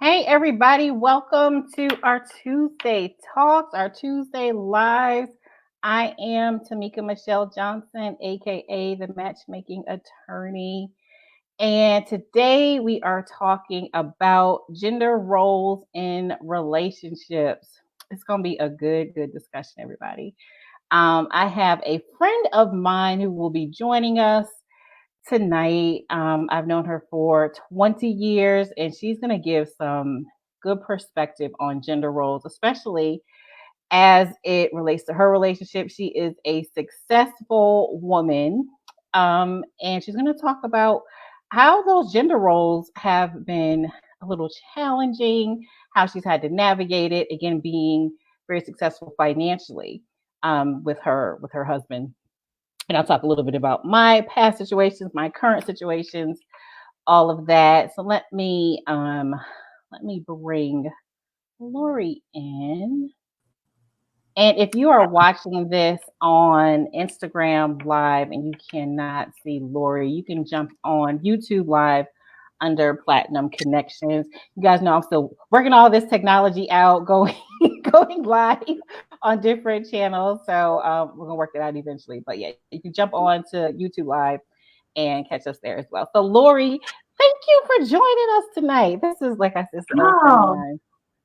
Hey, everybody, welcome to our Tuesday talks, our Tuesday lives. I am Tamika Michelle Johnson, AKA the Matchmaking Attorney. And today we are talking about gender roles in relationships. It's going to be a good discussion, everybody. I have a friend of mine who will be joining us tonight. I've known her for 20 years, and she's going to give some good perspective on gender roles, especially as it relates to her relationship. She is a successful woman, and she's going to talk about how those gender roles have been a little challenging, how she's had to navigate it, again, being very successful financially with her husband. And I'll talk a little bit about my past situations, my current situations, all of that. So let me bring Lori in. And if you are watching this on Instagram Live and you cannot see Lori, you can jump on YouTube Live under Platinum Connections. You guys know I'm still working all this technology out, going going live on different channels. So we're gonna work it out eventually. But yeah, you can jump on to YouTube Live and catch us there as well. So Lori, thank you for joining us tonight. This is, like I said, an old friend of Oh, mine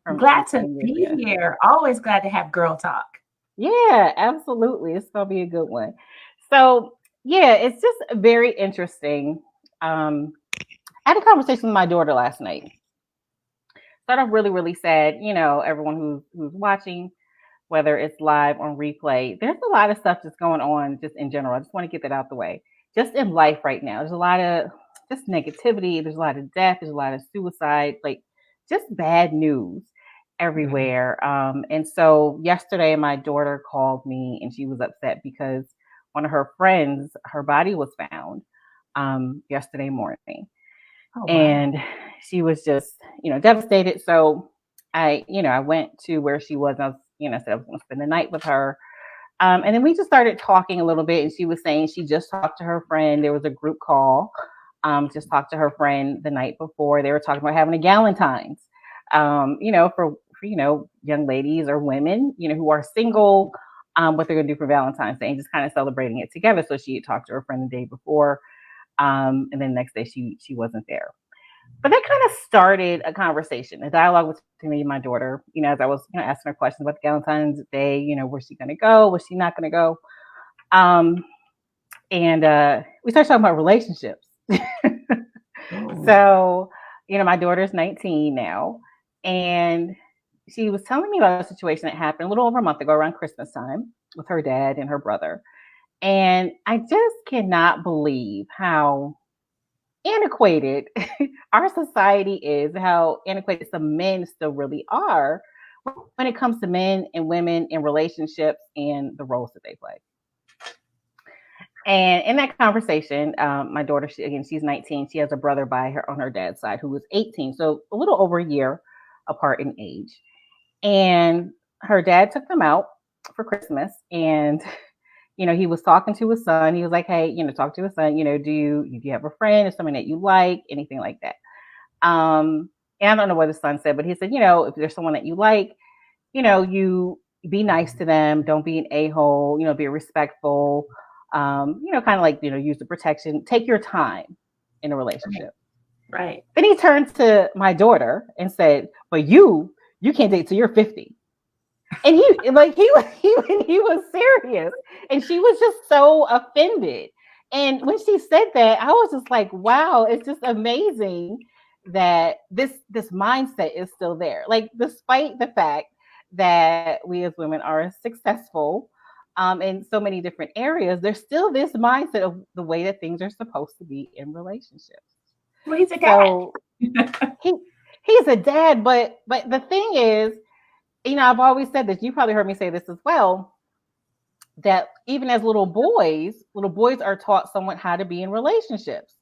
from glad to 20 years be ago. here. Always glad to have girl talk. Yeah, absolutely. It's gonna be a good one. So yeah, it's just very interesting. I had a conversation with my daughter last night. Started off really sad. You know, everyone who's watching, whether it's live or replay, there's a lot of stuff that's going on just in general. I just want to get that out the way. Just in life right now, there's a lot of just negativity. There's a lot of death. There's a lot of suicide. Like just bad news Mhm. everywhere. And so yesterday, my daughter called me and she was upset because one of her friends, her body was found yesterday morning, Oh, wow. and she was just devastated. So I went to where she was. And I was, said I was going to spend the night with her, and then we just started talking a little bit, and she was saying she just talked to her friend. There was a group call. Just talked to her friend the night before. They were talking about having a Galentine's, for young ladies or women, who are single, what they're going to do for Valentine's Day, and just kind of celebrating it together. So she had talked to her friend the day before, and then the next day she wasn't there. But that kind of started a conversation, a dialogue between me and my daughter, as I was, asking her questions about the Valentine's Day, where's she going to go? Was she not going to go? Um, and we started talking about relationships. Oh, So, my daughter's 19 now, and she was telling me about a situation that happened a little over a month ago around Christmas time with her dad and her brother. And I just cannot believe how antiquated our society is, how antiquated some men still really are when it comes to men and women in relationships and the roles that they play. And in that conversation, my daughter, she's 19. She has a brother by her on her dad's side who was 18, so a little over a year apart in age. And her dad took them out for Christmas, and he was talking to his son. He was like, "Hey, talk to his son. Do you have a friend or something that you like, anything like that?" And I don't know what his son said, but he said, if there's someone that you like, you be nice to them. Don't be an a-hole. Be respectful. Kind of like use the protection. Take your time in a right. relationship. Right. Then he turned to my daughter and said, "But you can't date till you're 50." And he was serious, and she was just so offended. And when she said that, I was just like, wow, it's just amazing that this mindset is still there, like despite the fact that we as women are successful in so many different areas, there's still this mindset of the way that things are supposed to be in relationships. Well, he's a dad. So he he's a dad, but the thing is, I've always said this. You probably heard me say this as well. That even as little boys are taught somewhat how to be in relationships.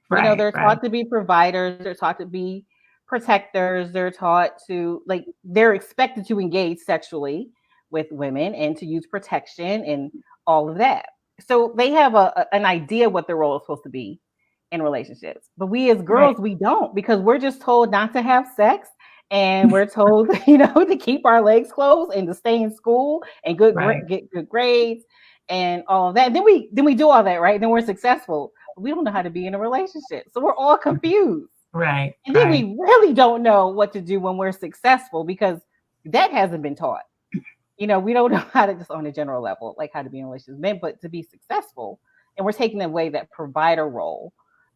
Right. They're Right. taught to be providers. They're taught to be protectors. They're taught to they're expected to engage sexually with women and to use protection and all of that. So they have an idea what their role is supposed to be in relationships. But we as Right. girls, we don't, because we're just told not to have sex and we're told, to keep our legs closed and to stay in school and Right. get good grades and all of that. And then we do all that, right? Then we're successful. But we don't know how to be in a relationship, so we're all confused. Right. And then Right. we really don't know what to do when we're successful because that hasn't been taught. We don't know how to, just on a general level, like how to be in relationships, but to be successful. And we're taking away that provider role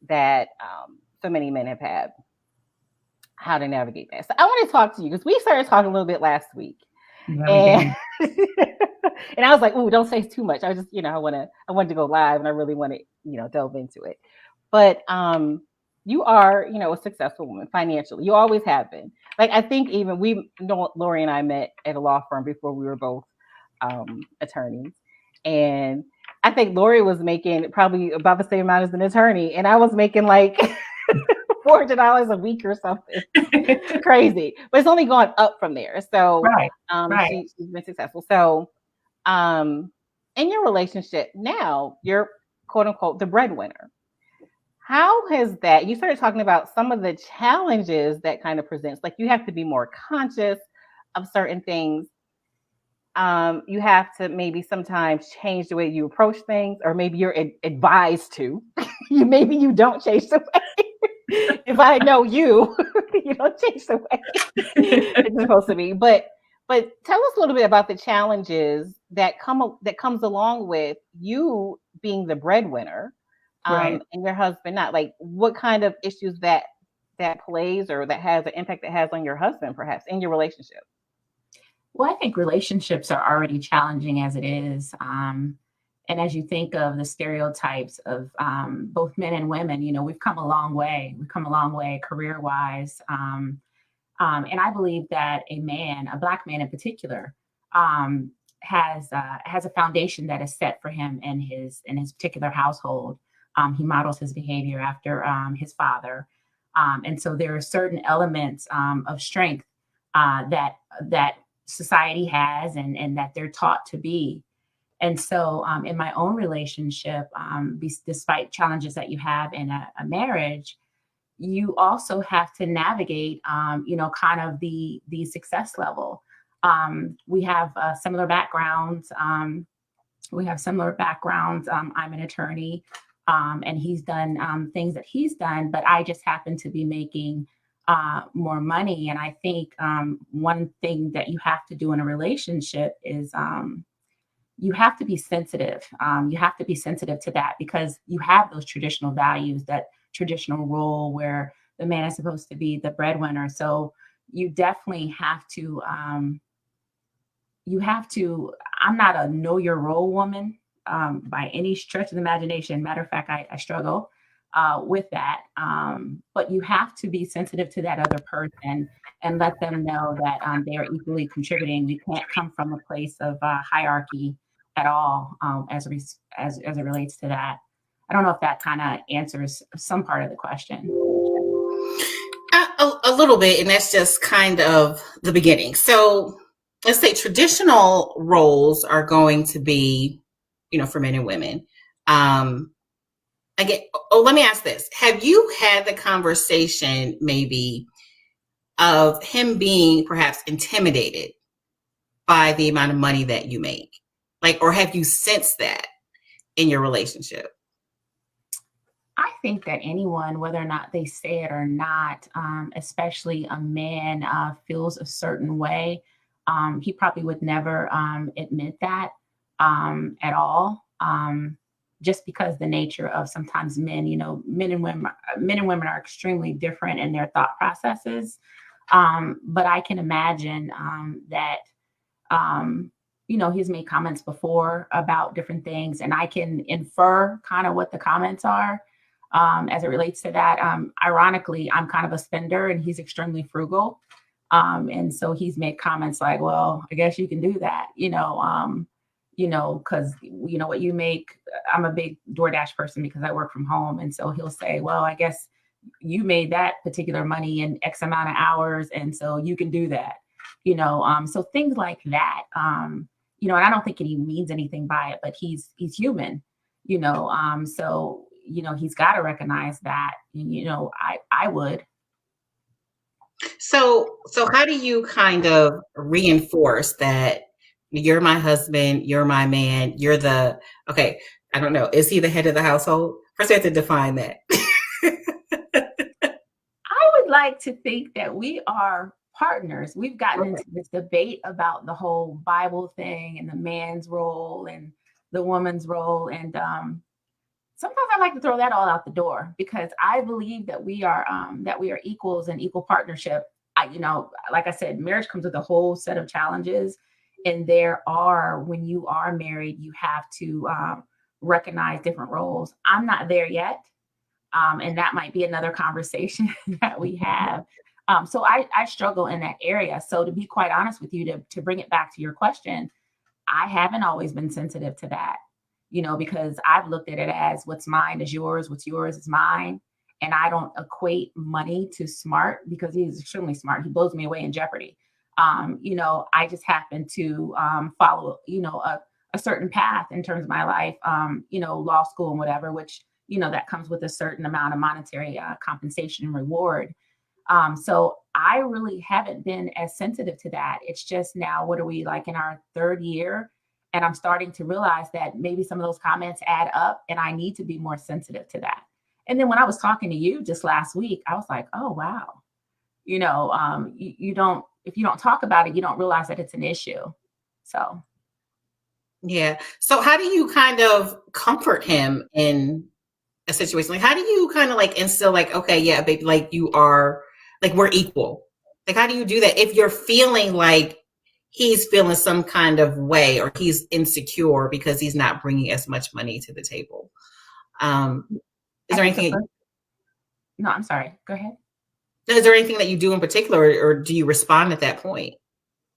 that so many men have had, how to navigate that. So I want to talk to you because we started talking a little bit last week. Yeah, we And did. and I was like, "Ooh, don't say too much." I just, I wanted to go live and I really want to, delve into it. But you are, a successful woman financially. You always have been. Like I think even Lori and I met at a law firm before we were both attorneys. And I think Lori was making probably about the same amount as an attorney, and I was making like $400 a week or something. Crazy, but it's only gone up from there. So Right. Right. she's been successful. So in your relationship now, you're quote unquote the breadwinner. How has that, you started talking about some of the challenges that kind of presents, like you have to be more conscious of certain things. You have to maybe sometimes change the way you approach things, or maybe you're advised to. Maybe you don't change the way. If I know you, you don't change the way it's supposed to be. But tell us a little bit about the challenges that comes along with you being the breadwinner, Right. and your husband not. Like what kind of issues that plays or that has an impact that has on your husband, perhaps in your relationship. Well, I think relationships are already challenging as it is. And as you think of the stereotypes of both men and women, we've come a long way. We've come a long way career wise. And I believe that a man, a Black man in particular, has a foundation that is set for him in his particular household. He models his behavior after his father, and so there are certain elements of strength that society has and that they're taught to be. And so in my own relationship, despite challenges that you have in a marriage, you also have to navigate, kind of the success level. We have similar backgrounds. I'm an attorney, and he's done things that he's done, but I just happen to be making more money. And I think one thing that you have to do in a relationship is you have to be sensitive. You have to be sensitive to that because you have those traditional values, that traditional role where the man is supposed to be the breadwinner. So you definitely have to, I'm not a know your role woman by any stretch of the imagination. Matter of fact, I struggle with that. But you have to be sensitive to that other person and let them know that they are equally contributing. You can't come from a place of hierarchy at all as it relates to that. I don't know if that kind of answers some part of the question. A little bit, and that's just kind of the beginning. So let's say traditional roles are going to be, for men and women. Again, let me ask this. Have you had the conversation maybe of him being perhaps intimidated by the amount of money that you make? Like, or have you sensed that in your relationship? I think that anyone, whether or not they say it or not, especially a man, feels a certain way. He probably would never admit that at all, just because the nature of sometimes men, men and women are extremely different in their thought processes. But I can imagine that. He's made comments before about different things, and I can infer kind of what the comments are as it relates to that. Ironically, I'm kind of a spender and he's extremely frugal. And so he's made comments like, well, I guess you can do that, because what you make, I'm a big DoorDash person because I work from home. And so he'll say, well, I guess you made that particular money in X amount of hours. And so you can do that, so things like that, and I don't think he means anything by it, but he's human, so, he's got to recognize that, I would. So how do you kind of reinforce that you're my husband, you're my man, you're the, okay, I don't know, is he the head of the household? First, I have to define that. I would like to think that we are partners. We've gotten Okay. into this debate about the whole Bible thing and the man's role and the woman's role. And sometimes I like to throw that all out the door because I believe that we are equals and equal partnership. Like I said, marriage comes with a whole set of challenges, and when you are married, you have to recognize different roles. I'm not there yet, and that might be another conversation that we have. So I struggle in that area. So to be quite honest with you, to bring it back to your question, I haven't always been sensitive to that, because I've looked at it as what's mine is yours, what's yours is mine. And I don't equate money to smart because he's extremely smart. He blows me away in Jeopardy. I just happen to follow, a certain path in terms of my life, law school and whatever, which, that comes with a certain amount of monetary compensation and reward. So I really haven't been as sensitive to that. It's just now, what are we like in our third year? And I'm starting to realize that maybe some of those comments add up and I need to be more sensitive to that. And then when I was talking to you just last week, I was like, oh, wow. You don't, if you don't talk about it, you don't realize that it's an issue. So. Yeah. So how do you kind of comfort him in a situation? Like, how do you kind of like instill like, okay, yeah, baby, like you are, like we're equal. Like, how do you do that if you're feeling like he's feeling some kind of way or he's insecure because he's not bringing as much money to the table? Is there anything? No, I'm sorry. Go ahead. Is there anything that you do in particular, or do you respond at that point?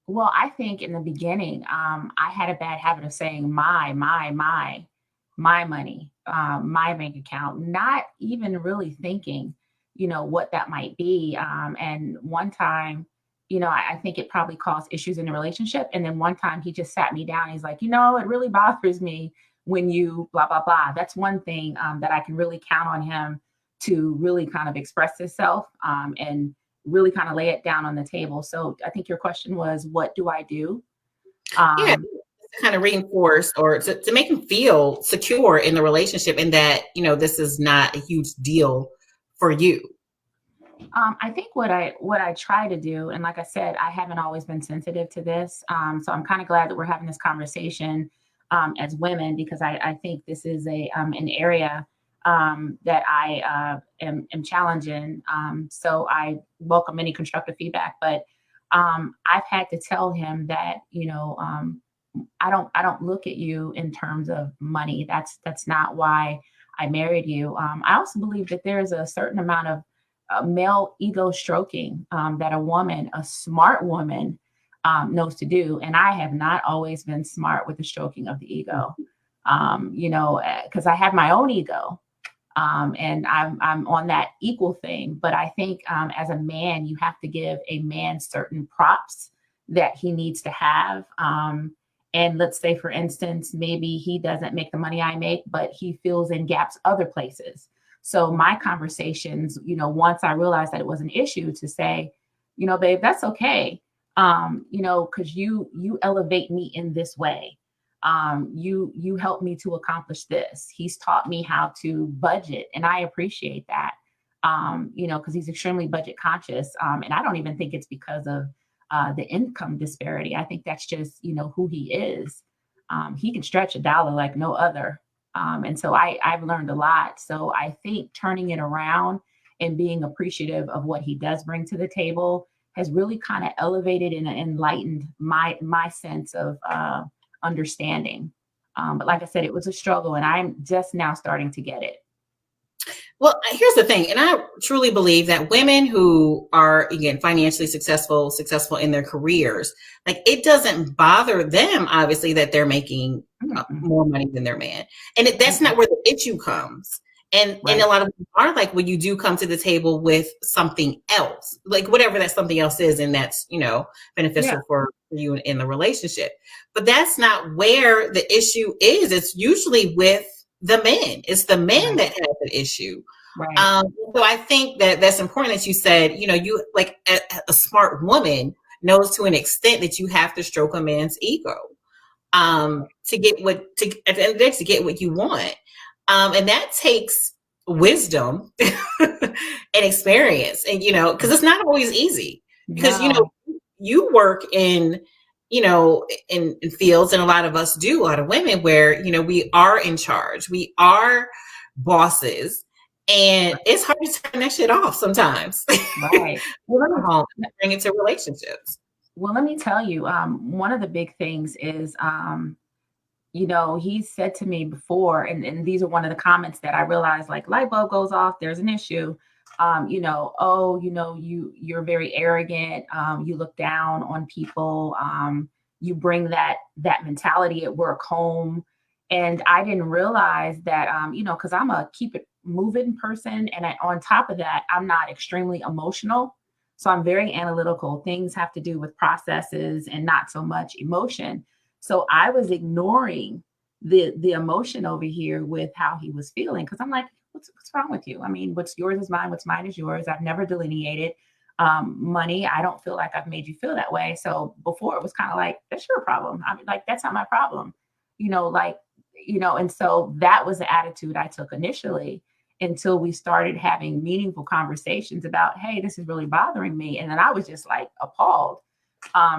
Well, I think in the beginning, I had a bad habit of saying my money, my bank account, not even really thinking, what that might be. And one time, I think it probably caused issues in the relationship. And then one time he just sat me down. He's like, it really bothers me when you blah, blah, blah. That's one thing that I can really count on him to really kind of express himself and really kind of lay it down on the table. So I think your question was, what do I do? Yeah, to kind of reinforce or to make him feel secure in the relationship and that, this is not a huge deal for you. I think what I try to do, and like I said, I haven't always been sensitive to this. So I'm kind of glad that we're having this conversation as women, because I think this is an area that I am challenging. So I welcome any constructive feedback, but I've had to tell him that, I don't look at you in terms of money. That's not why I married you. I also believe that there's a certain amount of male ego stroking that a smart woman knows to do. And I have not always been smart with the stroking of the ego, because I have my own ego. And I'm on that equal thing. But I think as a man, you have to give a man certain props that he needs to have. And let's say, for instance, maybe he doesn't make the money I make, but he fills in gaps other places. So my conversations, once I realized that it was an issue, to say, babe, that's okay. Because you elevate me in this way. You help me to accomplish this. He's taught me how to budget, and I appreciate that. Because he's extremely budget conscious. And I don't even think it's because of the income disparity. I think that's just, who he is. He can stretch a dollar like no other. And so I've learned a lot. So I think turning it around and being appreciative of what he does bring to the table has really kind of elevated and enlightened my sense of understanding. But like I said, it was a struggle, and I'm just now starting to get it. Well, here's the thing, and I truly believe that women who are, again, financially successful in their careers, like it doesn't bother them, obviously, that they're making more money than their man. And that's not where the issue comes. And Right. And a lot of people are like, when you do come to the table with something else, like whatever that something else is, and that's, beneficial for you in the relationship. But that's not where the issue is. It's usually with the men. It's the men that have the issue. Right. So I think that that's important that you said, you like a smart woman knows to an extent that you have to stroke a man's ego to get at the end of the day, to get what you want. And that takes wisdom and experience, and because it's not always easy, because No. you work in fields, and a lot of us do, a lot of women, where we are in charge, we are bosses, and it's hard to turn that shit off sometimes. Right. Well, Bring it to relationships. let me tell you, one of the big things is, he said to me before, and these are one of the comments that I realized, like, light bulb goes off, there's an issue. You're very arrogant. You look down on people. You bring that mentality at work home. And I didn't realize that, because I'm a keep it moving person. And on top of that, I'm not extremely emotional. So I'm very analytical. Things have to do with processes and not so much emotion. So I was ignoring the emotion over here with how he was feeling. Cause I'm like, what's wrong with you? I mean, what's yours is mine. What's mine is yours. I've never delineated money. I don't feel like I've made you feel that way. So before it was kind of like, that's your problem. I mean, like, that's not my problem, and so that was the attitude I took initially, until we started having meaningful conversations about, hey, this is really bothering me. And then I was just like appalled,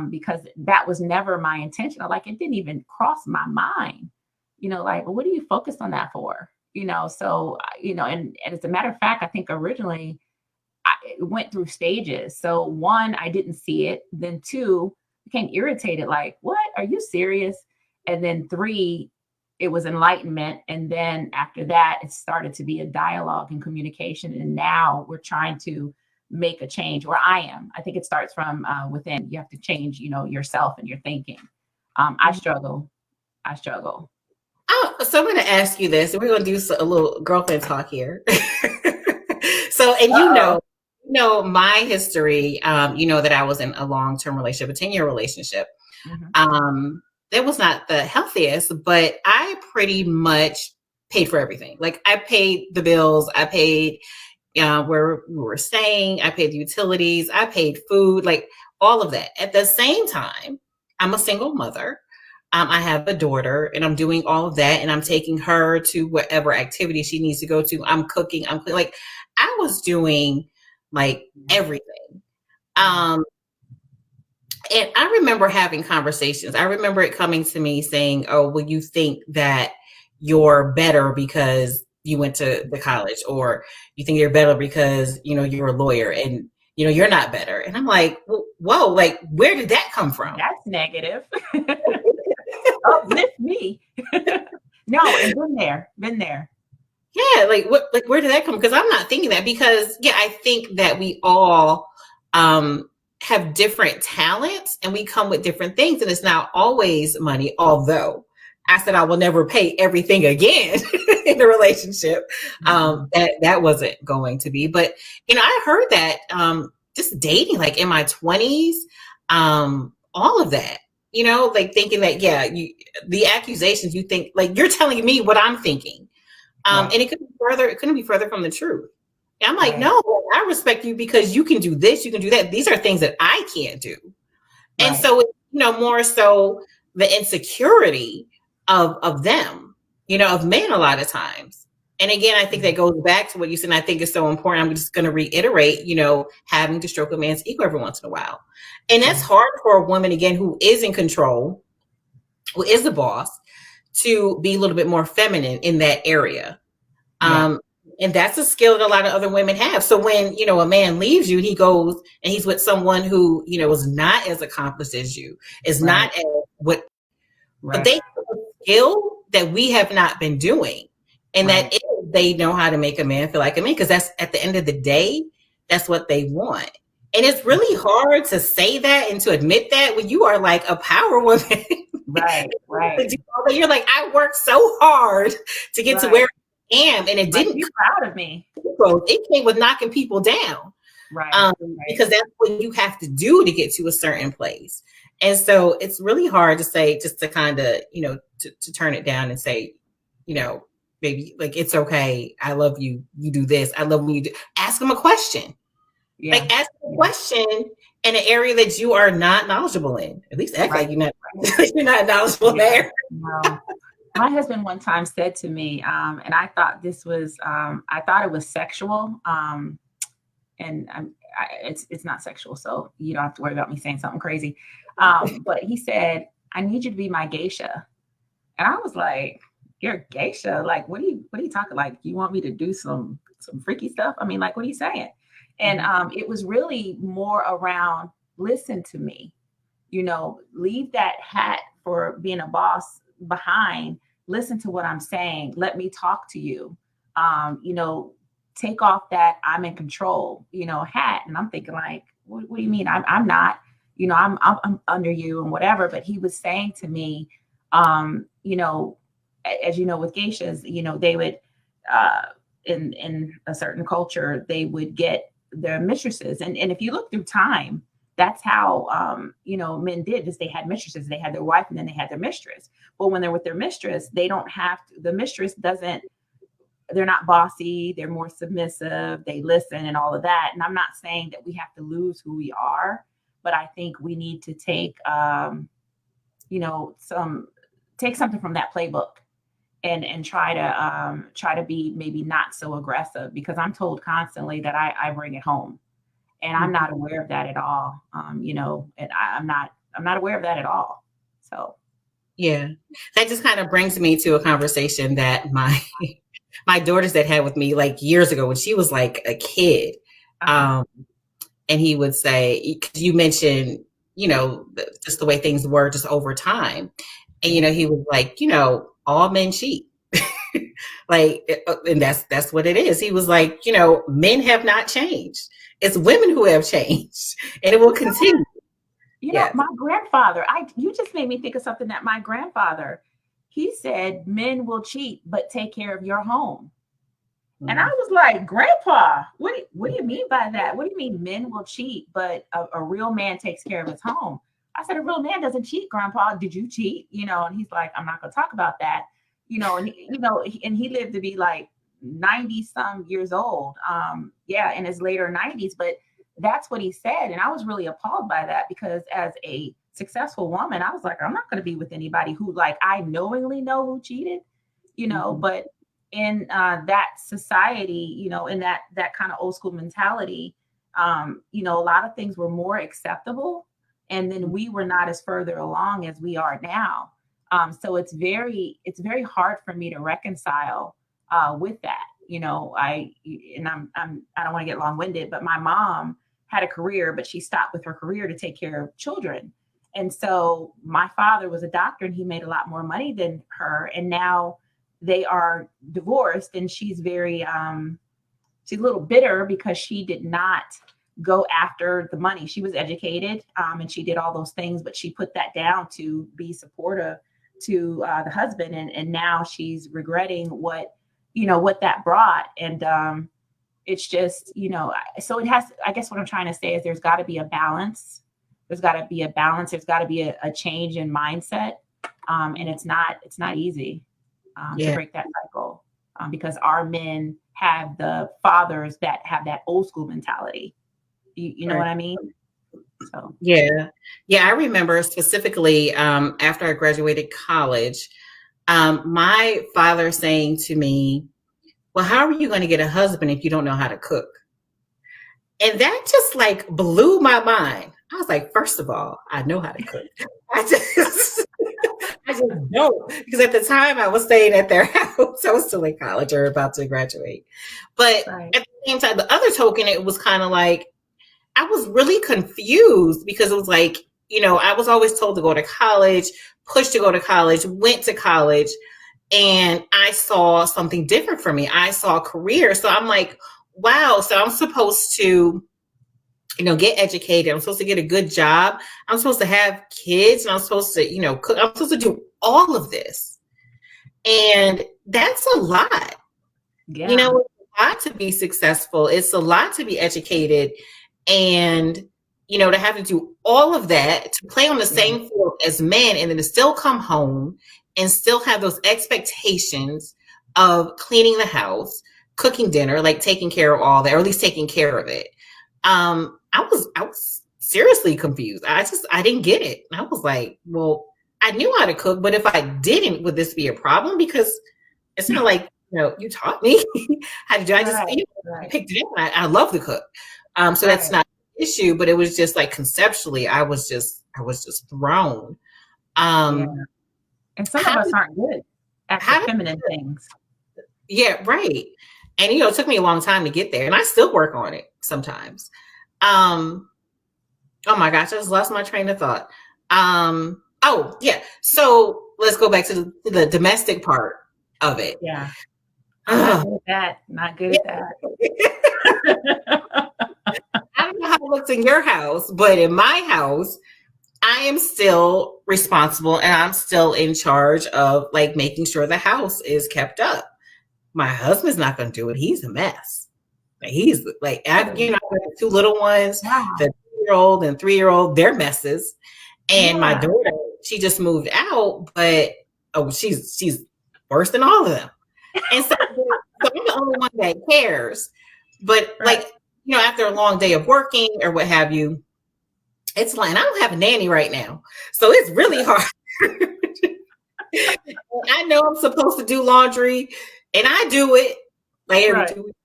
because that was never my intention. Like, it didn't even cross my mind, like, well, what are you focused on that for? So, and as a matter of fact, I think originally it went through stages. So 1, I didn't see it. Then 2, became irritated. Like, what? Are you serious? And then 3, it was enlightenment. And then after that, it started to be a dialogue and communication. And now we're trying to make a change, or I am. I think it starts from within. You have to change, yourself and your thinking. I struggle. Oh, so I'm going to ask you this, and we're going to do a little girlfriend talk here. So, and my history, that I was in a long-term relationship, a 10-year relationship. Mm-hmm. That was not the healthiest, but I pretty much paid for everything. Like, I paid the bills, I paid where we were staying, I paid the utilities, I paid food, like all of that. At the same time, I'm a single mother. I have a daughter, and I'm doing all of that, and I'm taking her to whatever activity she needs to go to. I'm cooking, like, I was doing like everything. And I remember having conversations. I remember it coming to me saying, oh, well, you think that you're better because you went to the college, or you think you're better because, you're a lawyer, and, you're not better. And I'm like, whoa, like, where did that come from? That's negative. Uplift me. No, and been there. Yeah. Like, where did that come? Because I'm not thinking that, because I think that we all, have different talents, and we come with different things, and it's not always money. Although I said I will never pay everything again in a relationship. That wasn't going to be. But I heard that just dating, like in my 20s, all of that. Like thinking that the accusations, you think like you're telling me what I'm thinking, right. And it couldn't be further from the truth. And I'm like, right. No, I respect you because you can do this, you can do that. These are things that I can't do. Right. And so, more so the insecurity of them, of men a lot of times. And again, I think that goes back to what you said, and I think it's so important. I'm just going to reiterate, having to stroke a man's ego every once in a while. And that's hard for a woman, again, who is in control, who is the boss, to be a little bit more feminine in that area. Yeah. And that's a skill that a lot of other women have. So when, a man leaves you, he goes and he's with someone who, is not as accomplished as you, is right. Not as what, right. But they have a skill that we have not been doing. And right. That is, they know how to make a man feel like a man, because that's, at the end of the day, that's what they want. And it's really hard to say that and to admit that when you are like a power woman. Right, right. You're like, I worked so hard to get right. To where I am, and it didn't. You're proud of me. It came with knocking people down. Right, right. Because that's what you have to do to get to a certain place. And so it's really hard to say, just to kind of, to turn it down and say, baby, like, it's okay. I love you. You do this. I love when you do. Ask them a question. Yeah. Like, ask a question in an area that you are not knowledgeable in. At least act like you're not knowledgeable there. No. My husband one time said to me, and I thought this was, I thought it was sexual, and it's not sexual, so you don't have to worry about me saying something crazy. But he said, "I need you to be my geisha," and I was like, "You're a geisha? Like, what are you talking? Like, you want me to do some freaky stuff? I mean, like, what are you saying?" And it was really more around, listen to me, leave that hat for being a boss behind. Listen to what I'm saying. Let me talk to you. Take off that I'm in control, hat. And I'm thinking like, what do you mean? I'm not, I'm under you and whatever. But he was saying to me, as you know, with geishas, they would, in a certain culture, they would get their mistresses. And if you look through time, that's how, men did, is they had mistresses. They had their wife and then they had their mistress. But when they're with their mistress, they don't have to, the mistress doesn't, they're not bossy. They're more submissive. They listen and all of that. And I'm not saying that we have to lose who we are, but I think we need to take, take something from that playbook and try to be maybe not so aggressive, because I'm told constantly that I bring it home. And I'm not aware of that at all. And I'm not aware of that at all. So, yeah, that just kind of brings me to a conversation that my daughters that had with me like years ago when she was like a kid. And he would say, because you mentioned, just the way things were just over time. And, he was like, all men cheat. Like, and that's what it is. He was like, men have not changed. It's women who have changed, and it will continue. My grandfather, you just made me think of something that my grandfather, he said, men will cheat, but take care of your home. Mm-hmm. And I was like, Grandpa, what do you mean by that? What do you mean men will cheat, but a real man takes care of his home? I said, a real man doesn't cheat, Grandpa. Did you cheat? And he's like, I'm not going to talk about that. And he lived to be like 90 some years old. In his later 90s, but that's what he said. And I was really appalled by that, because as a successful woman, I was like, I'm not going to be with anybody who, like, I knowingly know who cheated, but in that society, in that kind of old school mentality, a lot of things were more acceptable. And then we were not as further along as we are now. So it's very hard for me to reconcile with that. I don't want to get long-winded, but my mom had a career, but she stopped with her career to take care of children. And so my father was a doctor and he made a lot more money than her. And now they are divorced, and she's she's a little bitter because she did not go after the money. She was educated and she did all those things, but she put that down to be supportive to the husband. And now she's regretting what that brought. And it's just, so it has, I guess what I'm trying to say is there's got to be a balance. There's got to be a change in mindset. And it's not easy to break that cycle because our men have the fathers that have that old school mentality. You know what I mean? So. Yeah. I remember specifically after I graduated college, my father saying to me, well, how are you going to get a husband if you don't know how to cook? And that just like blew my mind. I was like, first of all, I know how to cook. I just don't, because at the time I was staying at their house. I was still in college or about to graduate. But at the same time, the other token, it was kind of like, I was really confused because it was like, I was always told to go to college, pushed to go to college, went to college, and I saw something different for me. I saw a career. So I'm like, wow. So I'm supposed to, get educated. I'm supposed to get a good job. I'm supposed to have kids, and I'm supposed to, cook. I'm supposed to do all of this. And that's a lot. Yeah. It's a lot to be successful. It's a lot to be educated. And, to have to do all of that, to play on the same field as men, and then to still come home and still have those expectations of cleaning the house, cooking dinner, like taking care of all that, or at least taking care of it. I was seriously confused. I didn't get it. And I was like, well, I knew how to cook, but if I didn't, would this be a problem? Because it's not like, you taught me how to do. I just picked it up. I love to cook. So that's not an issue, but it was just like conceptually, I was just thrown. And some of us aren't good at the feminine things. Yeah, right. And it took me a long time to get there, and I still work on it sometimes. Oh my gosh, I just lost my train of thought. Oh yeah. So let's go back to the domestic part of it. Yeah. Not good at that. I don't know how it looks in your house, but in my house, I am still responsible and I'm still in charge of like making sure the house is kept up. My husband's not going to do it. He's a mess. He's like, I've got 2 little ones, the 2-year-old and 3-year-old, they're messes. And my daughter, she just moved out, but she's worse than all of them. And so I'm the only one that cares. But like, after a long day of working or what have you, it's like, and I don't have a nanny right now. So it's really hard. I know I'm supposed to do laundry and I do it like every 2 weeks.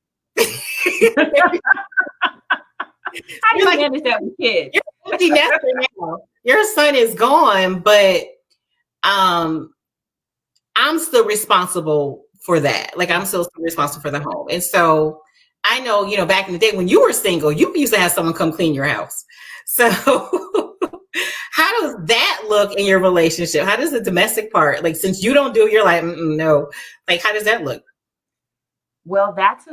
How do you manage that with kids? You're empty nester now. Your son is gone, but I'm still responsible for that. Like I'm still responsible for the home. And so I know, back in the day when you were single, you used to have someone come clean your house. So how does that look in your relationship? How does the domestic part, like, since you don't do it, you're like, no, like, how does that look? Well, that's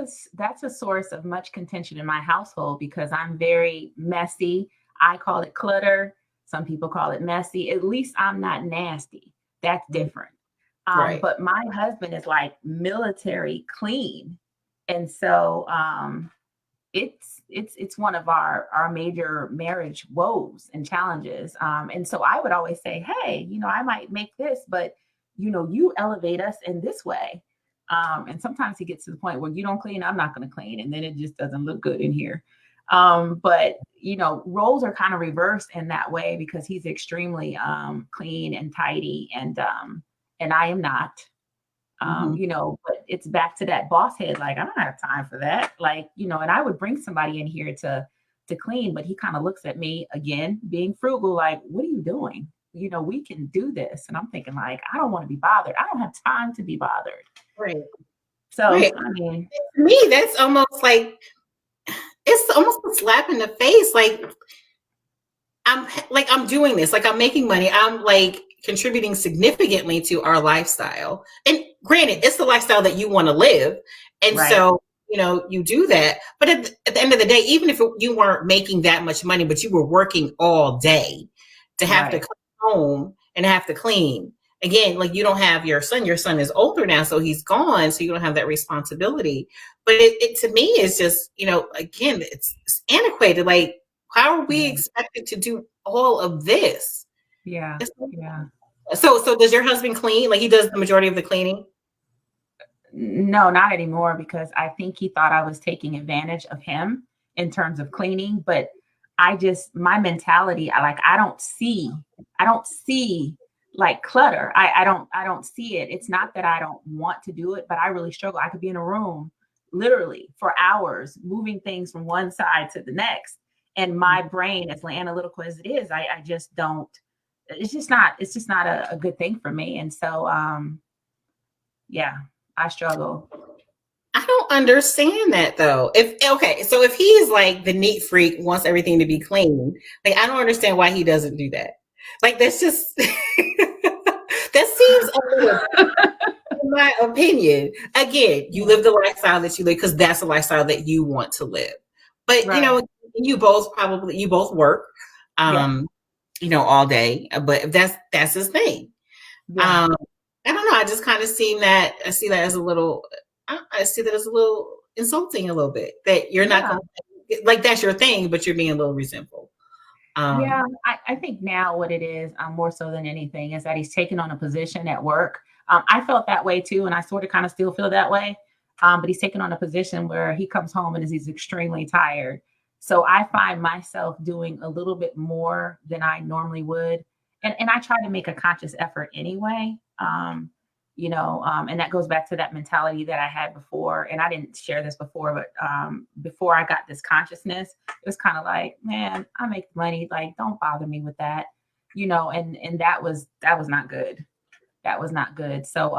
a source of much contention in my household because I'm very messy. I call it clutter. Some people call it messy. At least I'm not nasty. That's different. But my husband is like military clean. And so it's one of our major marriage woes and challenges. And so I would always say, hey, I might make this, but you elevate us in this way. And sometimes he gets to the point where you don't clean, I'm not going to clean. And then it just doesn't look good in here. But roles are kind of reversed in that way because he's extremely clean and tidy and I am not. But it's back to that boss head. Like, I don't have time for that. Like, and I would bring somebody in here to clean, but he kind of looks at me again, being frugal. Like, what are you doing? We can do this. And I'm thinking like, I don't want to be bothered. I don't have time to be bothered. Right. So, I mean, to me, that's almost like, it's almost a slap in the face. I'm doing this, like I'm making money. I'm like contributing significantly to our lifestyle. And granted, it's the lifestyle that you want to live. And so, you do that. But at the end of the day, even if you weren't making that much money, but you were working all day to have to come home and have to clean. Again, like you don't have your son is older now, so he's gone. So you don't have that responsibility. But it to me is just, again, it's antiquated. Like, how are we expected to do all of this? Yeah. So does your husband clean? Like he does the majority of the cleaning? No, not anymore, because I think he thought I was taking advantage of him in terms of cleaning. But my mentality, I don't see like clutter. I don't see it. It's not that I don't want to do it, but I really struggle. I could be in a room literally for hours, moving things from one side to the next. And my brain, as analytical as it is, I just don't, it's just not a good thing for me. And so, I struggle. I don't understand that though. So if he's like the neat freak, wants everything to be clean, like I don't understand why he doesn't do that. Like that's just that seems a little, in my opinion. Again, you live the lifestyle that you live because that's the lifestyle that you want to live. But you both work, all day. But that's his thing. Yeah. I don't know. I just kind of see that as a little. I see that as a little insulting, a little bit, that you're not going to, like that's your thing, but you're being a little resentful. I think now what it is, more so than anything, is that he's taken on a position at work I felt that way too, and I sort of kind of still feel that way. But he's taken on a position where he comes home and he's extremely tired. So I find myself doing a little bit more than I normally would. And I try to make a conscious effort anyway. And that goes back to that mentality that I had before. And I didn't share this before, but before I got this consciousness, it was kind of like, man, I make money. Like, don't bother me with that, and that was not good. That was not good. So,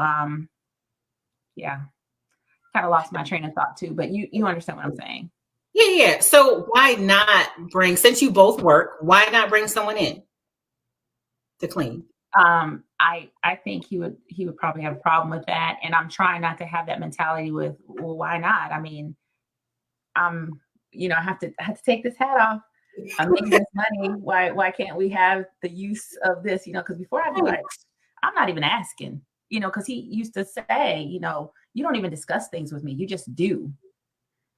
yeah, kind of lost my train of thought too, but you understand what I'm saying. Yeah. So why not since you both work, why not bring someone in to clean? I think he would probably have a problem with that. And I'm trying not to have that mentality with, well, why not? I mean, I have to take this hat off. I'm making this money. Why can't we have the use of this? Because before I'd be like, I'm not even asking, because he used to say, you don't even discuss things with me. You just do.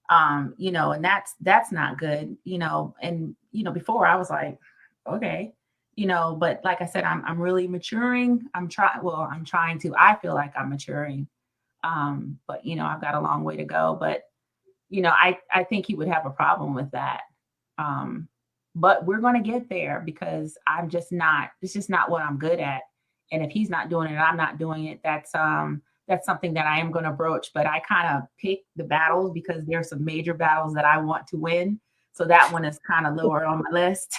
And that's not good, and, before I was like, okay, but like I said, I'm really maturing. I'm trying to, I feel like I'm maturing. But I've got a long way to go, but, I think he would have a problem with that. But we're going to get there because it's just not what I'm good at. And if he's not doing it, I'm not doing it. That's something that I am going to broach, but I kind of pick the battles because there's some major battles that I want to win. So that one is kind of lower on my list.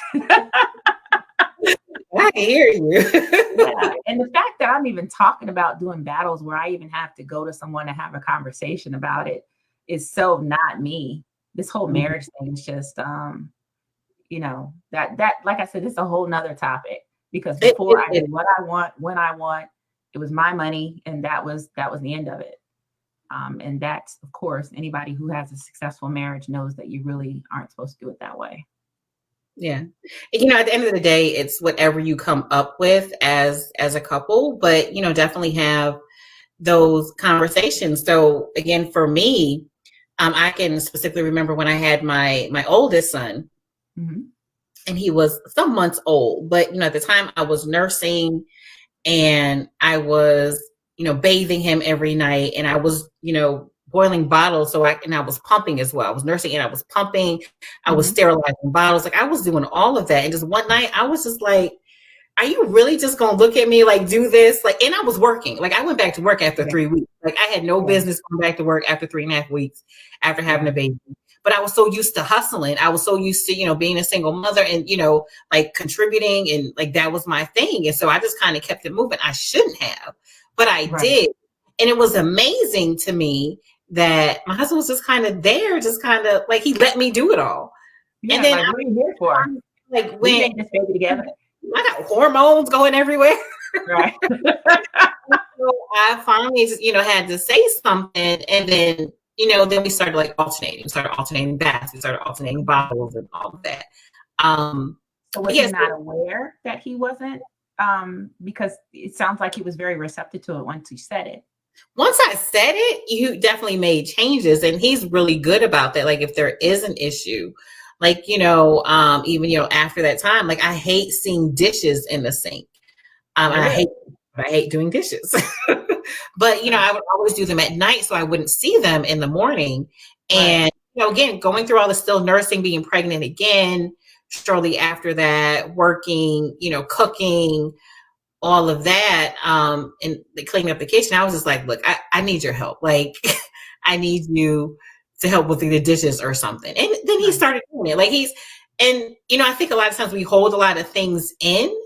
I hear you. Yeah. And the fact that I'm even talking about doing battles where I even have to go to someone to have a conversation about it is so not me. This whole marriage thing is just, that like I said, it's a whole nother topic because before I did what I want, when I want, it was my money. And that was the end of it. And that's, of course, anybody who has a successful marriage knows that you really aren't supposed to do it that way. Yeah. At the end of the day, it's whatever you come up with as a couple, but, definitely have those conversations. So again, for me, I can specifically remember when I had my oldest son, and he was some months old, but, at the time I was nursing and I was, bathing him every night, and I was, boiling bottles. So I was pumping as well. I was nursing and I was pumping. I was sterilizing bottles. Like I was doing all of that. And just one night I was just like, are you really just going to look at me like do this? Like, and I was working. Like I went back to work after 3 weeks. Like I had no business going back to work after 3.5 weeks after having a baby. But I was so used to hustling. I was so used to, being a single mother and, like contributing, and like that was my thing. And so I just kind of kept it moving. I shouldn't have, but I did. And it was amazing to me that my husband was just kind of there, just kind of like he let me do it all. Yeah, and then like, what are you here for? Like we when made this baby together. I got hormones going everywhere. Right. So I finally just, had to say something, and then then we started like alternating. We started alternating baths. We started alternating bottles and all of that. So was he not aware that he wasn't? Because it sounds like he was very receptive to it once you said it. Once I said it, you definitely made changes, and he's really good about that. Like if there is an issue, like, even, after that time, like I hate seeing dishes in the sink. I hate doing dishes, but, I would always do them at night so I wouldn't see them in the morning. And, again, going through all the still nursing, being pregnant again, shortly after that, working, cooking, all of that, and cleaning up the kitchen, I was just like, look, I need your help. Like, I need you to help with the dishes or something. And then he started doing it. Like I think a lot of times we hold a lot of things in.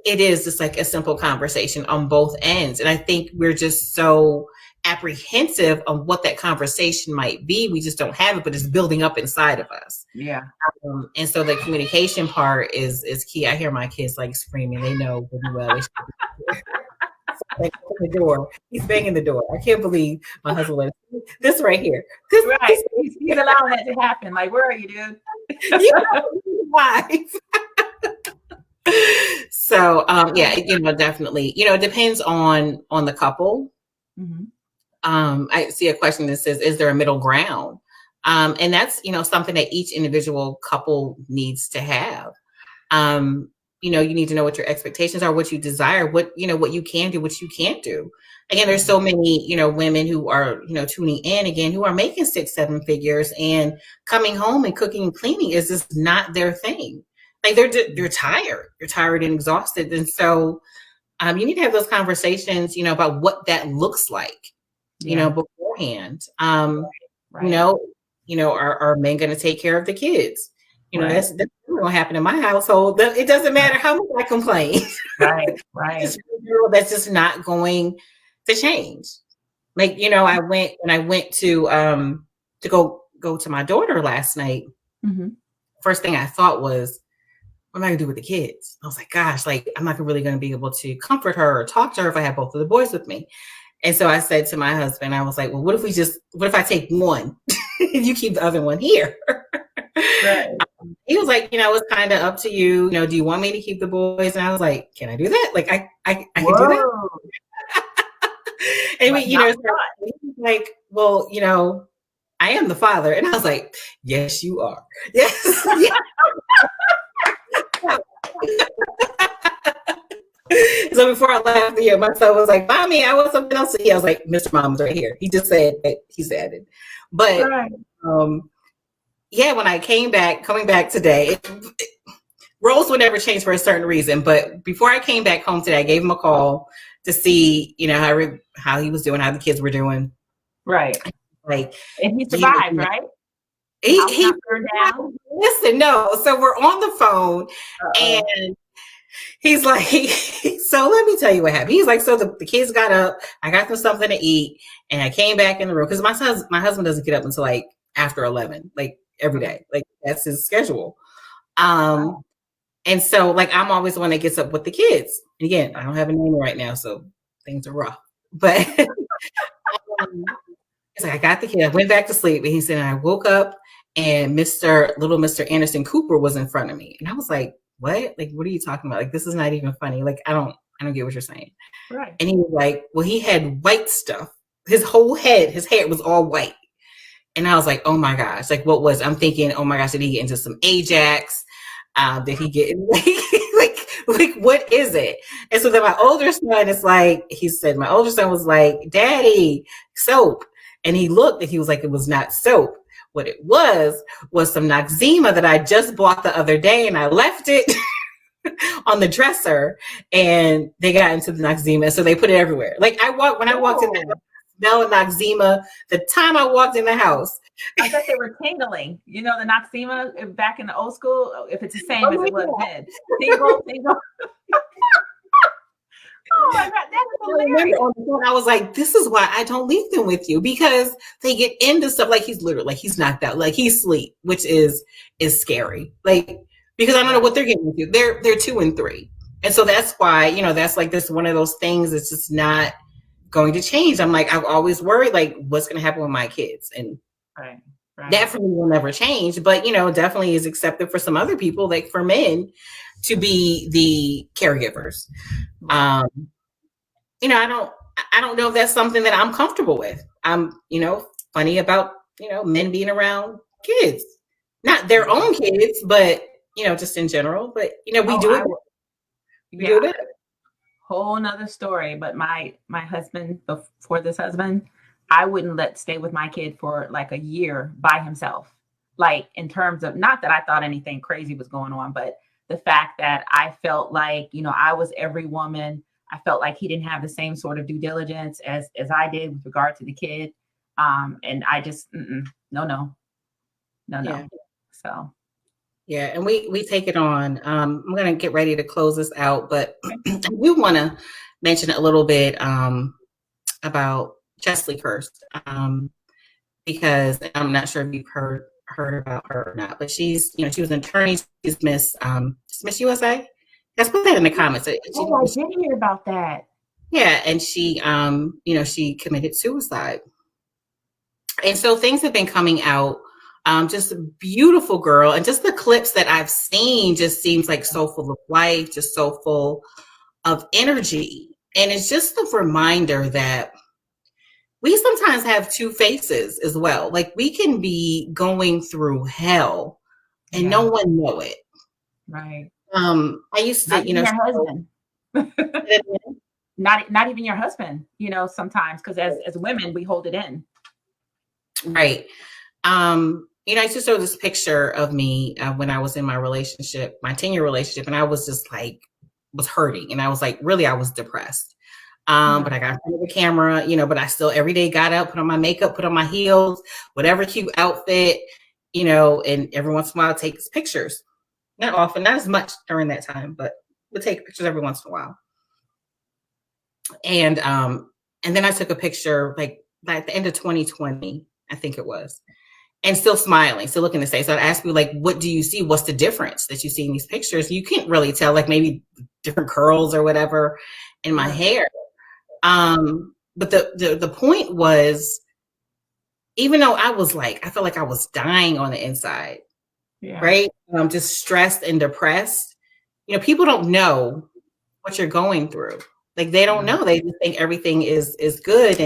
It is just like a simple conversation on both ends. And I think we're just so apprehensive of what that conversation might be. We just don't have it, but it's building up inside of us. Yeah. And so the communication part is key. I hear my kids like screaming. They know really well. Like the door. He's banging the door. I can't believe my husband let this right here. He's allowing that to happen. Like, where are you, dude? Why? So definitely, it depends on the couple. I see a question that says, is there a middle ground? And that's, something that each individual couple needs to have. you need to know what your expectations are, what you desire, what you can do, what you can't do. Again, there's so many, women who are, tuning in again, who are making 6-7 figures, and coming home and cooking and cleaning is just not their thing. Like they're tired. You're tired and exhausted. And so you need to have those conversations, about what that looks like, beforehand. Right. Are men going to take care of the kids? Right. That's going to happen in my household. It doesn't matter how much I complain. Right. That's just not going to change. Like, I went to go to my daughter last night. Mm-hmm. First thing I thought was, what am I gonna do with the kids? I was like, gosh, like I'm not really gonna be able to comfort her or talk to her if I have both of the boys with me. And so I said to my husband, I was like, well, what if I take one and you keep the other one here? Right. He was like, it's kind of up to you. Do you want me to keep the boys? And I was like, can I do that? Like, I can do that. And he's like, well, I am the father. And I was like, yes, you are. Yes. So before I left, my son was like, Mommy, I want something else to eat. I was like, Mr. Mom's right here. He just said that he said it. But when I coming back today, roles would never change for a certain reason. But before I came back home today, I gave him a call to see, how he was doing, how the kids were doing. Right. Like, and he survived, right? He turned down. Listen, no. So we're on the phone, and he's like, so let me tell you what happened. He's like, so the kids got up, I got them something to eat, and I came back in the room because my husband doesn't get up until like after 11, like every day. Like that's his schedule. And so like I'm always the one that gets up with the kids. And again, I don't have a nanny right now, so things are rough. But he's like, I got the kid. I went back to sleep, and he said, and I woke up, and little Mr. Anderson Cooper was in front of me, and I was like, what? Like, what are you talking about? Like, this is not even funny. Like, I don't get what you're saying. Right. And he was like, well, he had white stuff. His whole head, his hair was all white. And I was like, oh my gosh. Like, what was, I'm thinking, oh my gosh, did he get into some Ajax? Did he get like, what is it? And so then my older son is like, my older son was like, Daddy, soap. And he looked and he was like, it was not soap. What it was some Noxzema that I just bought the other day, and I left it on the dresser, and they got into the Noxzema, so they put it everywhere. Like when I walked in the house, smell of Noxzema. The time I walked in the house, I thought they were tingling. The Noxzema back in the old school. If it's the same as it was then, tingle. Oh my God, that's hilarious. I was like, this is why I don't leave them with you, because they get into stuff like he's knocked out, like he's asleep, which is scary. Like, because I don't know what they're getting into. They're 2 and 3. And so that's why, that's like this one of those things that's just not going to change. I'm like, I've always worried, like, what's going to happen with my kids? And right. That for me will never change. But, definitely is accepted for some other people, like for men, to be the caregivers. I don't know if that's something that I'm comfortable with. I'm, funny about, men being around kids, not their own kids, but, just in general. But, we do it. We do it. Whole nother story. But my husband, before this husband, I wouldn't stay with my kid for like a year by himself. Like, in terms of, not that I thought anything crazy was going on, but the fact that I felt like, I was every woman. I felt like he didn't have the same sort of due diligence as I did with regard to the kid. And I just, no. Yeah. So. Yeah. And we take it on. I'm going to get ready to close this out, but we want to mention a little bit about Chesley first, because I'm not sure if you've heard about her or not, but she's, she was an attorney. She's Miss USA. Let's put that in the comments. I did hear about that. Yeah, and she, she committed suicide, and so things have been coming out. Just a beautiful girl, and just the clips that I've seen just seems like so full of life, just so full of energy, and it's just a reminder that we sometimes have two faces as well. Like, we can be going through hell and no one know it. Right. I used to, Not even your husband. show- Not even your husband, sometimes, because as women, we hold it in. right. I used to show this picture of me when I was in my relationship, my 10-year relationship, and I was just like, was hurting. And I was like, really, I was depressed. But I got in front of the camera, but I still every day got up, put on my makeup, put on my heels, whatever cute outfit, and every once in a while take pictures. Not often, not as much during that time, but would take pictures every once in a while. And then I took a picture like at the end of 2020, I think it was, and still smiling, still looking the same. So I'd ask you, like, what do you see? What's the difference that you see in these pictures? You can't really tell, like maybe different curls or whatever in my hair. But the point was, even though I felt like I was dying on the inside, right? Just stressed and depressed. People don't know what you're going through. Like they don't know. They just think everything is good.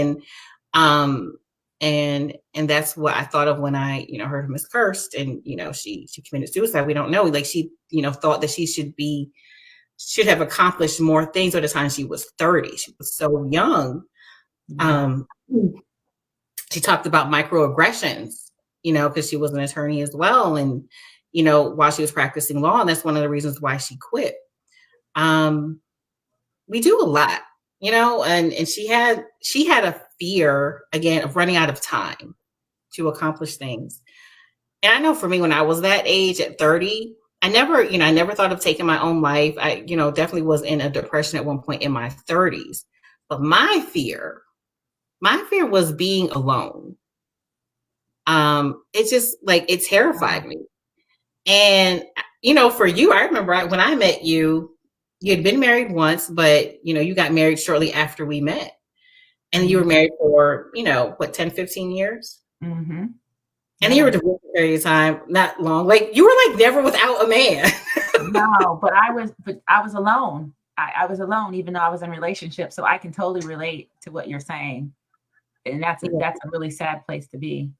And that's what I thought of when I, heard of Miss Kirst and, she committed suicide. We don't know. Like she, thought that she should have accomplished more things by the time she was 30. She was so young. She talked about microaggressions, because she was an attorney as well. And, while she was practicing law, and that's one of the reasons why she quit. We do a lot, and she had a fear, again, of running out of time to accomplish things. And I know for me, when I was that age at 30, I never thought of taking my own life. I, definitely was in a depression at one point in my 30s. But my fear was being alone. It just it terrified me. And, for you, I remember when I met you, you had been married once, but, you got married shortly after we met. And you were married for, 10, 15 years? Mm-hmm. And you were divorced for a period of time, not long. Like you were never without a man. No, but I was alone. I was alone, even though I was in a relationship. So I can totally relate to what you're saying. And that's a really sad place to be.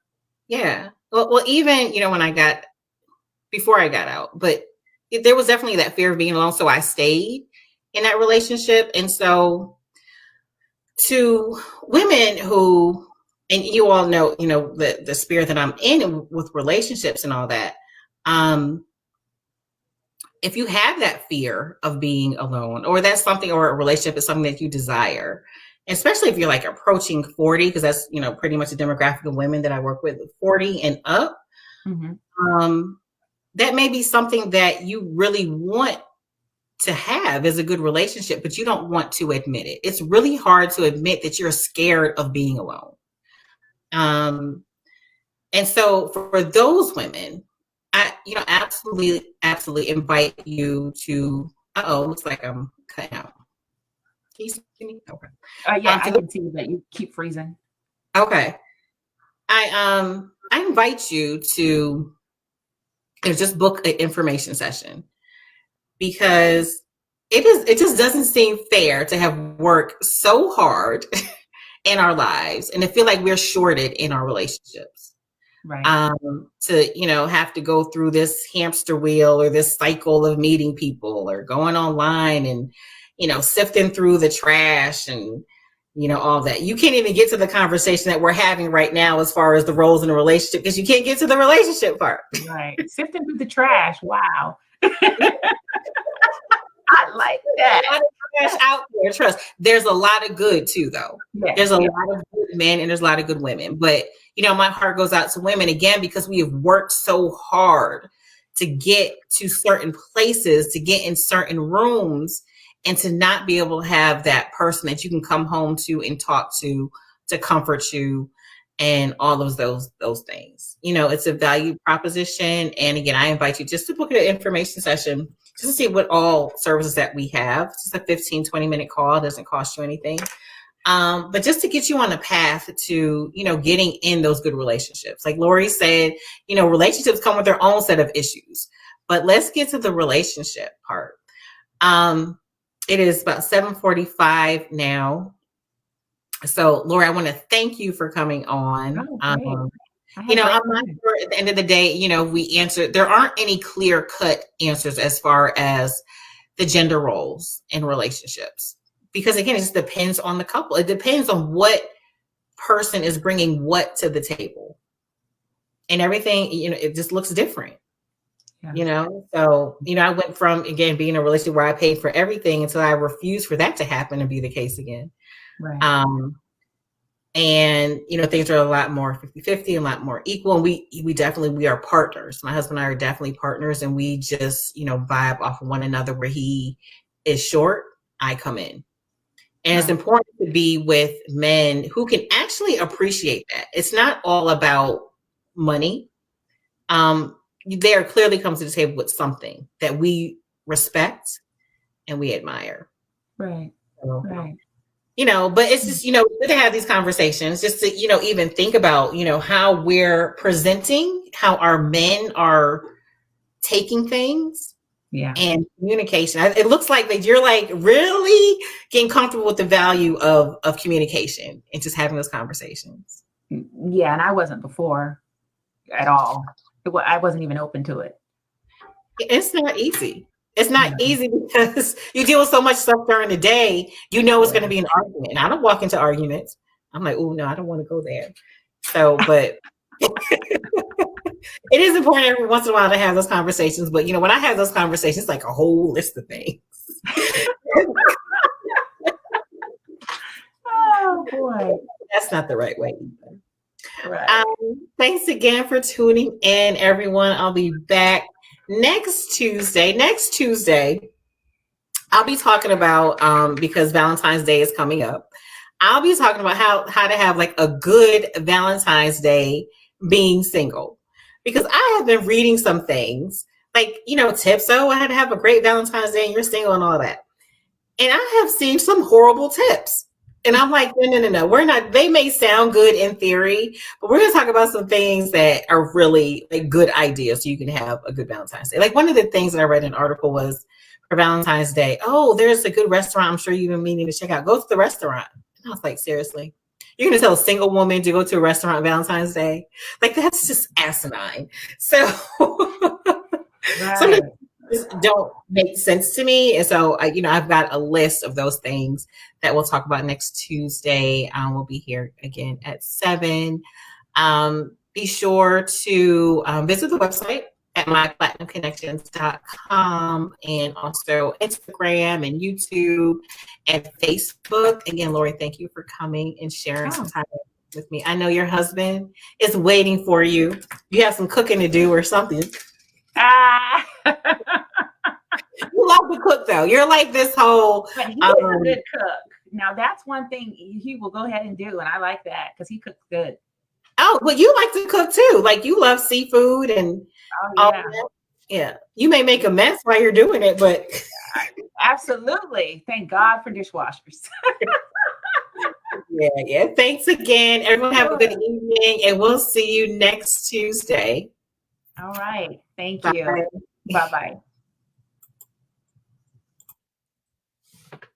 Yeah. Well, even, before I got out, but there was definitely that fear of being alone. So I stayed in that relationship. And so to women who, and you all know, the spirit that I'm in with relationships and all that. If you have that fear of being alone, or that's something, or a relationship is something that you desire, especially if you're approaching 40, because that's, pretty much the demographic of women that I work with, 40 and up. Mm-hmm. That may be something that you really want to have as a good relationship, but you don't want to admit it. It's really hard to admit that you're scared of being alone. And so for those women, I, absolutely invite you to, looks like I'm cutting out. Can you see me? Okay. Yeah, I can see that you keep freezing. Okay. I invite you to just book an information session, because it just doesn't seem fair to have worked so hard in our lives and to feel like we're shorted in our relationships. Right. To, have to go through this hamster wheel or this cycle of meeting people or going online and, sifting through the trash and, all that. You can't even get to the conversation that we're having right now as far as the roles in a relationship, because you can't get to the relationship part. Right. Sifting through the trash. Wow. I like that. A lot of trash out there. Trust. There's a lot of good too, though. Yeah, there's a lot of good men and there's a lot of good women. But my heart goes out to women again, because we have worked so hard to get to certain places, to get in certain rooms, and to not be able to have that person that you can come home to and talk to comfort you, and all of those things. It's a value proposition. And again, I invite you just to book an information session, just to see what all services that we have. It's just a 15, 20-minute call. It doesn't cost you anything. But just to get you on the path to, getting in those good relationships. Like Lori said, relationships come with their own set of issues. But let's get to the relationship part. It is about 7:45 now. So, Lori, I want to thank you for coming on. I'm not sure at the end of the day, there aren't any clear cut answers as far as the gender roles in relationships. Because again, it just depends on the couple. It depends on what person is bringing what to the table. And everything, it just looks different. Yeah. So, I went from, again, being in a relationship where I paid for everything until I refused for that to happen and be the case again. Right. And, things are a lot more 50-50, a lot more equal. And we are partners. My husband and I are definitely partners, and we just, vibe off of one another. Where he is short, I come in. And It's important to be with men who can actually appreciate that. It's not all about money. There clearly comes to the table with something that we respect and we admire. Right. So, right. But it's just, good to have these conversations, just to, even think about, how we're presenting, how our men are taking things. Yeah. And communication. It looks like that you're like really getting comfortable with the value of communication and just having those conversations. Yeah. And I wasn't before at all. I wasn't even open to it. It's not easy. It's not easy because you deal with so much stuff during the day. It's going to be an argument. And I don't walk into arguments. I'm like, oh, no, I don't want to go there. So, but it is important every once in a while to have those conversations. But, when I have those conversations, it's like a whole list of things. Oh, boy. That's not the right way either. Right. Thanks again for tuning in, everyone. I'll be back next Tuesday. Next Tuesday, I'll be talking about, because Valentine's Day is coming up, I'll be talking about how to have like a good Valentine's Day being single. Because I have been reading some things like, tips. Oh, I had to have a great Valentine's Day and you're single and all that. And I have seen some horrible tips. And I'm like, no. We're not, they may sound good in theory, but we're going to talk about some things that are really like good ideas so you can have a good Valentine's Day. Like one of the things that I read in an article was for Valentine's Day, oh, there's a good restaurant I'm sure you've been meaning to check out. Go to the restaurant. And I was like, seriously? You're going to tell a single woman to go to a restaurant on Valentine's Day? Like, that's just asinine. So some of just don't make sense to me. And so, I've got a list of those things that we'll talk about next Tuesday. We'll be here again at 7. Be sure to visit the website at myplatinumconnections.com and also Instagram and YouTube and Facebook. Again, Lori, thank you for coming and sharing some time with me. I know your husband is waiting for you. You have some cooking to do or something. You love to cook, though. You're like this whole. But he's a good cook. Now, that's one thing he will go ahead and do, and I like that because he cooks good. Oh, well, you like to cook too. Like you love seafood and all that. Yeah. You may make a mess while you're doing it, but absolutely. Thank God for dishwashers. Yeah. Thanks again. Everyone have a good evening, and we'll see you next Tuesday. All right. Thank Bye. you. Bye-bye.